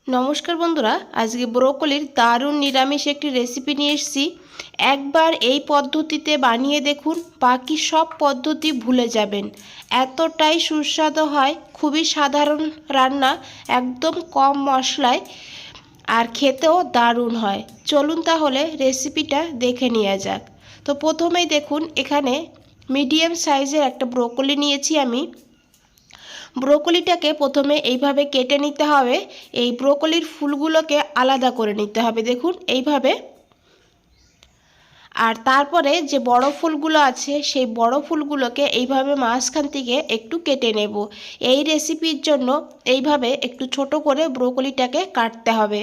নমস্কার বন্ধুরা, আজকে ব্রোকলির দারুণ নিরামিষ একটি রেসিপি নিয়ে এসেছি। একবার এই পদ্ধতিতে বানিয়ে দেখুন, বাকি সব পদ্ধতি ভুলে যাবেন। এতটাই সুস্বাদু হয়, খুবই সাধারণ রান্না, একদম কম মশলায়, আর খেতেও দারুণ হয়। চলুন তাহলে রেসিপিটা দেখে নেওয়া যাক। তো প্রথমেই দেখুন, এখানে মিডিয়াম সাইজের একটা ব্রোকলি নিয়েছি আমি। ব্রোকলিটাকে প্রথমে এইভাবে কেটে নিতে হবে। এই ব্রোকলির ফুলগুলোকে আলাদা করে নিতে হবে, দেখুন এইভাবে। আর তারপরে যে বড় ফুলগুলো আছে সেই বড় ফুলগুলোকে এইভাবে মাঝখান থেকে একটু কেটে নেব। এই রেসিপির জন্য এইভাবে একটু ছোট করে ব্রোকলিটাকে কাটতে হবে।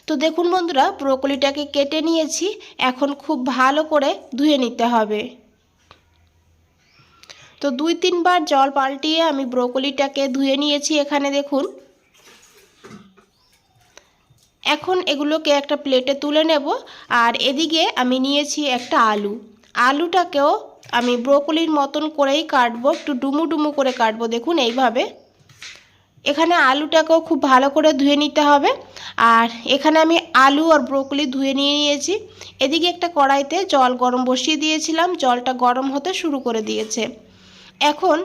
তো দেখুন বন্ধুরা, ব্রোকলিটাকে কেটে নিয়েছি। এখন খুব ভালো করে ধুয়ে নিতে হবে। তো 2-3 বার জল পাল্টিয়ে আমি ব্রোকলিটাকে ধুয়ে নিয়েছি। এখানে দেখুন, এখন এগুলোকে একটা প্লেটে তুলে নেব। আর এদিকে আমি নিয়েছি একটা আলুটাকেও আমি ব্রোকলির মতন করেই কাটবো, একটু ডুমু ডুমু করে কাটবো, দেখুন এইভাবে। এখানে আলুটাকেও খুব ভালো করে ধুয়ে নিতে হবে। আর এখানে আমি আলু আর ব্রোকলি ধুয়ে নিয়েছি। এদিকে একটা কড়াইতে জল গরম বসিয়ে দিয়েছিলাম, জলটা গরম হতে শুরু করে দিয়েছে। এখন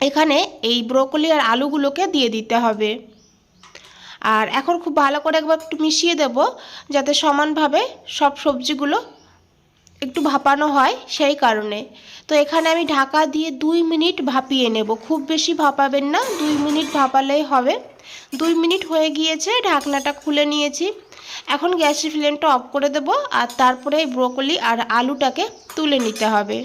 এখানে এই ব্রোকলি আর আলুগুলোকে দিয়ে দিতে হবে। আর এখন খুব ভালো করে একবার একটু মিশিয়ে দেব, যাতে সমানভাবে সব সবজিগুলো একটু ভাপানো হয়, সেই কারণে। তো এখানে আমি ঢাকা দিয়ে 2 মিনিট ভাপিয়ে নেব। খুব বেশি ভাপাবেন না, 2 মিনিট ভাপালেই হবে। 2 মিনিট হয়ে গিয়েছে, ঢাকনাটা খুলে নিয়েছি। এখন গ্যাসের ফ্লেমটা অফ করে দেব। আর তারপরে এই ব্রোকলি আর আলুটাকে তুলে নিতে হবে।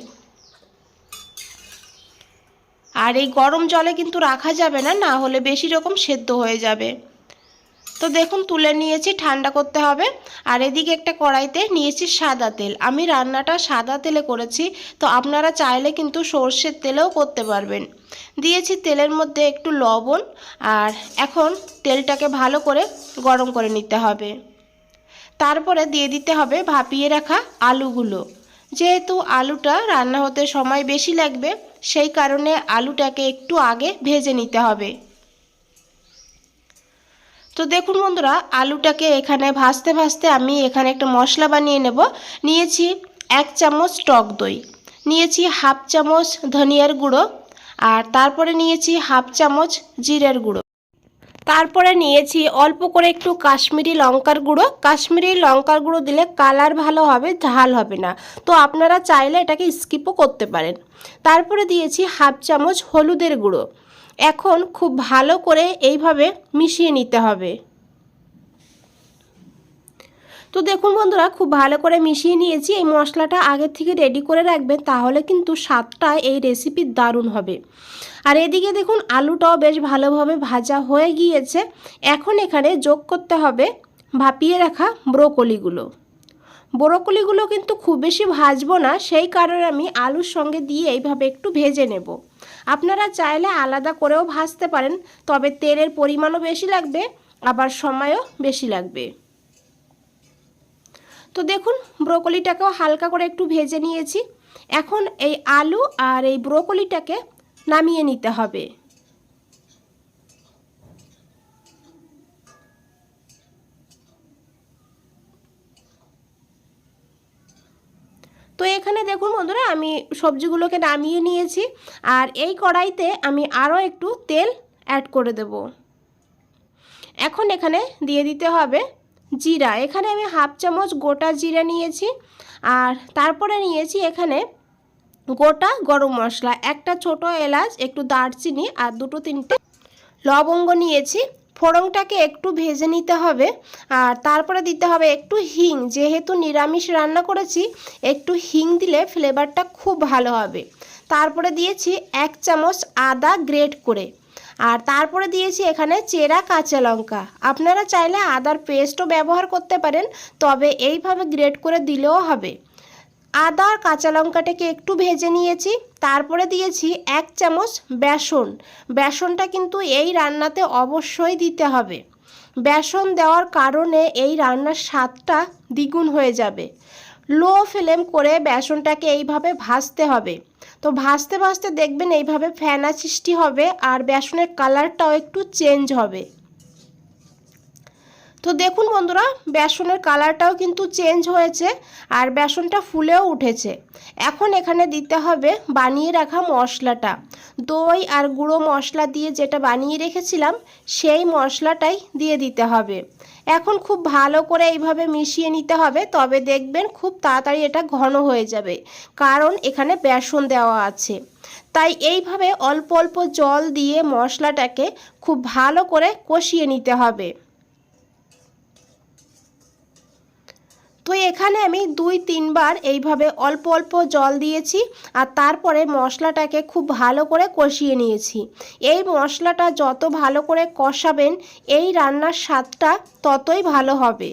আর এই গরম জলে কিন্তু রাখা যাবে না, না হলে বেশি রকম সেদ্ধ হয়ে যাবে। তো দেখুন তুলে নিয়েছি, ঠান্ডা করতে হবে। আর এদিকে একটা কড়াইতে নিয়েছি সাদা তেল। আমি রান্নাটা সাদা তেলে করেছি, তো আপনারা চাইলে কিন্তু সর্ষের তেলেও করতে পারবেন। দিয়েছি তেলের মধ্যে একটু লবণ। আর এখন তেলটাকে ভালো করে গরম করে নিতে হবে। তারপরে দিয়ে দিতে হবে ভাপিয়ে রাখা আলুগুলো। যেহেতু আলুটা রান্না হতে সময় বেশি লাগবে, সেই কারণে আলুটাকে একটু আগে ভেজে নিতে হবে। তো দেখুন বন্ধুরা, আলুটাকে এখানে ভাজতে ভাজতে আমি এখানে একটা মশলা বানিয়ে নেব। নিয়েছি 1 চামচ টক দই, নিয়েছি 1/2 চামচ ধনিয়ার গুঁড়ো, আর তারপরে নিয়েছি 1/2 চামচ জিরের গুঁড়ো, তারপরে নিয়েছি অল্প করে একটু কাশ্মীরি লঙ্কার গুঁড়ো। কাশ্মীরি লঙ্কার গুঁড়ো দিলে কালার ভালো হবে, ঝাল হবে না। তো আপনারা চাইলে এটাকে স্কিপও করতে পারেন। তারপরে দিয়েছি 1/2 চামচ হলুদের গুঁড়ো। এখন খুব ভালো করে এইভাবে মিশিয়ে নিতে হবে। তো দেখুন বন্ধুরা, খুব ভালো করে মিশিয়ে নিয়েছি। এই মশলাটা আগে থেকে রেডি করে রাখবেন, তাহলে কিন্তু স্বাদটা এই রেসিপির দারুণ হবে। আর এদিকে দেখুন আলুটাও বেশ ভালোভাবে ভাজা হয়ে গিয়েছে। এখন এখানে যোগ করতে হবে ভাপিয়ে রাখা ব্রোকলিগুলো কিন্তু খুব বেশি ভাজবো না, সেই কারণে আমি আলুর সঙ্গে দিয়ে এইভাবে একটু ভেজে নেব। আপনারা চাইলে আলাদা করেও ভাজতে পারেন, তবে তেলের পরিমাণও বেশি লাগবে, আবার সময়ও বেশি লাগবে। তো দেখুন ব্রোকলিটাকেও হালকা করে একটু ভেজে নিয়েছি। এখন এই আলু আর এই ব্রোকলিটাকে নামিয়ে নিতে হবে। তো এখানে দেখুন বন্ধুরা, আমি সবজিগুলোকে নামিয়ে নিয়েছি। আর এই কড়াইতে আমি আরও একটু তেল অ্যাড করে দেব। এখন এখানে দিয়ে দিতে হবে জিরা। এখানে আমি 1/2 চামচ গোটা জিরা নিয়েছি। আর তারপরে নিয়েছি এখানে গোটা গরম মশলা, একটা ছোট এলাচ, একটু দারচিনি আর 2-3টে লবঙ্গ নিয়েছি। ফোড়নটাকে একটু ভেজে নিতে হবে। আর তারপরে দিতে হবে একটু হিং। যেহেতু নিরামিষ রান্না করেছি, একটু হিং দিলে ফ্লেভারটা খুব ভালো হবে। তারপরে দিয়েছি 1 চামচ আদা গ্রেট করে। আর তারপরে দিয়েছি এখানে চেরা কাঁচা লঙ্কা। আপনারা চাইলে আদার পেস্টও ব্যবহার করতে পারেন, তবে এইভাবে গ্রেট করে দিলেও হবে। আদা আর কাঁচা লঙ্কাটাকে একটু ভেজে নিয়েছি। তারপরে দিয়েছি 1 চামচ বেসন। বেসনটা কিন্তু এই রান্নাতে অবশ্যই দিতে হবে। বেসন দেওয়ার কারণে এই রান্নার স্বাদটা দ্বিগুণ হয়ে যাবে। লো ফ্লেম করে বেসনটাকে এইভাবে ভাজতে হবে। তো ভাজতে ভাজতে দেখবেন এইভাবে ফেনা সৃষ্টি হবে আর বেসনের কালারটাও একটু চেঞ্জ হবে। তো দেখুন বন্ধুরা, বেসনের কালারটাও কিন্তু চেঞ্জ হয়েছে আর বেসনটা ফুলেও উঠেছে। এখন এখানে দিতে হবে বানিয়ে রাখা মশলাটা। দই আর গুঁড়ো মশলা দিয়ে যেটা বানিয়ে রেখেছিলাম সেই মশলাটাই দিয়ে দিতে হবে। এখন খুব ভালো করে এইভাবে মিশিয়ে নিতে হবে, তবে দেখবেন খুব তাড়াতাড়ি এটা ঘন হয়ে যাবে, কারণ এখানে বেসন দেওয়া আছে। তাই এইভাবে অল্প অল্প জল দিয়ে মশলাটাকে খুব ভালো করে কষিয়ে নিতে হবে। তো এখানে আমি 2-3 বার এইভাবে অল্প অল্প জল দিয়েছি আর তারপরে মশলাটাকে খুব ভালো করে কষিয়ে নিয়েছি। এই মশলাটা যত ভালো করে কষাবেন এই রান্নার স্বাদটা ততই ভালো হবে।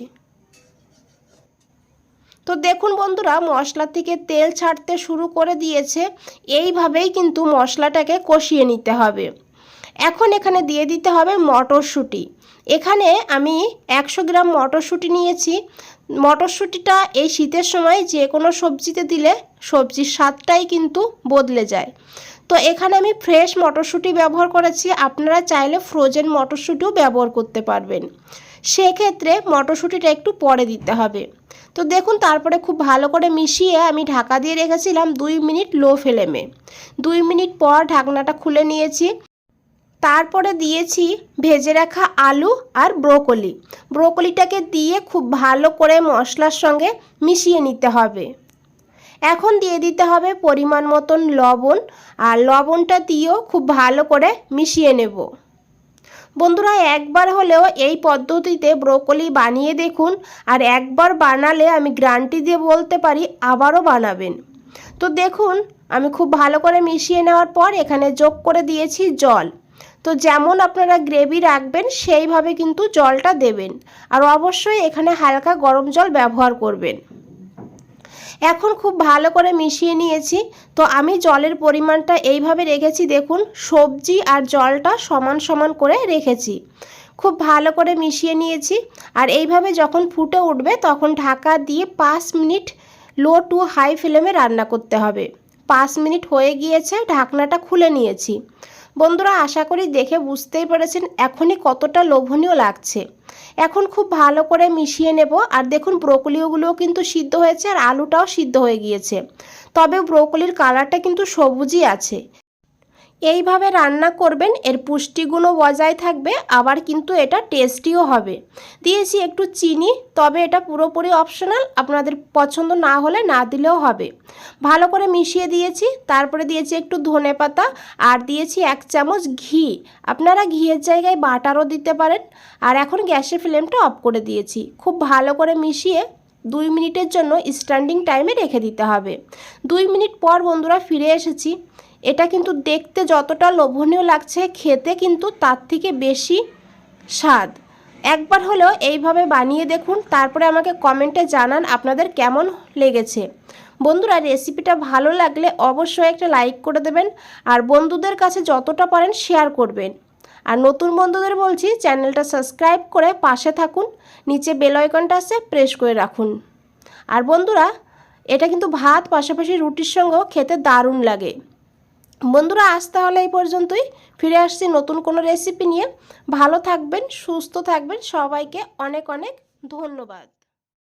তো দেখুন বন্ধুরা, মশলা থেকে তেল ছাড়তে শুরু করে দিয়েছে। এইভাবেই কিন্তু মশলাটাকে কষিয়ে নিতে হবে। এখন এখানে দিয়ে দিতে হবে মটরশুঁটি। এখানে আমি 100 গ্রাম মটরশুঁটি নিয়েছি। মটরশুঁটিটা এই শীতের সময় যে কোনো সবজিতে দিলে সবজির স্বাদটাই কিন্তু বদলে যায়। তো এখানে আমি ফ্রেশ মটরশুঁটি ব্যবহার করেছি, আপনারা চাইলে ফ্রোজেন মটরশুঁটিও ব্যবহার করতে পারবেন। সেক্ষেত্রে মটরশুঁটিটা একটু পরে দিতে হবে। তো দেখুন, তারপরে খুব ভালো করে মিশিয়ে আমি ঢাকা দিয়ে রেখেছিলাম 2 মিনিট লো ফ্লেমে। 2 মিনিট পর ঢাকনাটা খুলে নিয়েছি। তারপরে দিয়েছি ভেজে রাখা আলু আর ব্রোকলিটাকে দিয়ে খুব ভালো করে মশলার সঙ্গে মিশিয়ে নিতে হবে। এখন দিয়ে দিতে হবে পরিমাণ মতন লবণ, আর লবণটা দিয়েও খুব ভালো করে মিশিয়ে নেব। বন্ধুরা, একবার হলেও এই পদ্ধতিতে ব্রোকলি বানিয়ে দেখুন, আর একবার বানালে আমি গ্যারান্টি দিয়ে বলতে পারি আবারও বানাবেন। তো দেখুন, আমি খুব ভালো করে মিশিয়ে নেওয়ার পর এখানে যোগ করে দিয়েছি জল। তো যেমন আপনারা গ্রেভি রাখবেন সেইভাবে কিন্তু জলটা দেবেন, আর অবশ্যই এখানে হালকা গরম জল ব্যবহার করবেন। এখন খুব ভালো করে মিশিয়ে নিয়েছি। তো আমি জলের পরিমাণটা এইভাবে রেখেছি, দেখুন সবজি আর জলটা সমান সমান করে রেখেছি। খুব ভালো করে মিশিয়ে নিয়েছি, আর এইভাবে যখন ফুটে উঠবে তখন ঢাকা দিয়ে 5 মিনিট লো টু হাই ফ্লেমে রান্না করতে হবে। 5 মিনিট হয়ে গিয়েছে, ঢাকনাটা খুলে নিয়েছি। বন্ধুরা, আশা করি দেখে বুঝতেই পেরেছেন এখনই কতটা লোভনীয় লাগছে। এখন খুব ভালো করে মিশিয়ে নেব, আর দেখুন ব্রোকলিগুলোও কিন্তু সিদ্ধ হয়েছে আর আলুটাও সিদ্ধ হয়ে গিয়েছে, তবে ব্রোকলির কালারটা কিন্তু সবুজই আছে। এইভাবে রান্না করবেন, এর পুষ্টিগুণও বজায় থাকবে, আবার কিন্তু এটা টেস্টিও হবে। দিয়েছি একটু চিনি, তবে এটা পুরোপুরি অপশনাল, আপনাদের পছন্দ না হলে না দিলেও হবে। ভালো করে মিশিয়ে দিয়েছি, তারপরে দিয়েছি একটু ধনেপাতা আর দিয়েছি 1 চামচ ঘি। আপনারা ঘিয়ের জায়গায় বাটারও দিতে পারেন। আর এখন গ্যাসের ফ্লেমটা অফ করে দিয়েছি। খুব ভালো করে মিশিয়ে 2 মিনিটের জন্য স্ট্যান্ডিং টাইমে রেখে দিতে হবে। 2 মিনিট পর বন্ধুরা ফিরে এসেছি। এটা কিন্তু দেখতে যতটা লোভনীয় লাগছে, খেতে কিন্তু তার থেকে বেশি স্বাদ। একবার হলেও এইভাবে বানিয়ে দেখুন, তারপরে আমাকে কমেন্টে জানান আপনাদের কেমন লেগেছে। বন্ধুরা, রেসিপিটা ভালো লাগলে অবশ্যই একটা লাইক করে দেবেন, আর বন্ধুদের কাছে যতটা পারেন শেয়ার করবেন। আর নতুন বন্ধুদের বলছি চ্যানেলটা সাবস্ক্রাইব করে পাশে থাকুন, নিচে বেল আইকনটা আছে প্রেস করে রাখুন। আর বন্ধুরা, এটা কিন্তু ভাত পাশাপাশি রুটির সঙ্গেও খেতে দারুণ লাগে। বন্ধুরা, আজ তাহলে এই পর্যন্তই। ফিরে আসছি নতুন কোনো রেসিপি নিয়ে। ভালো থাকবেন, সুস্থ থাকবেন, সবাইকে অনেক অনেক ধন্যবাদ।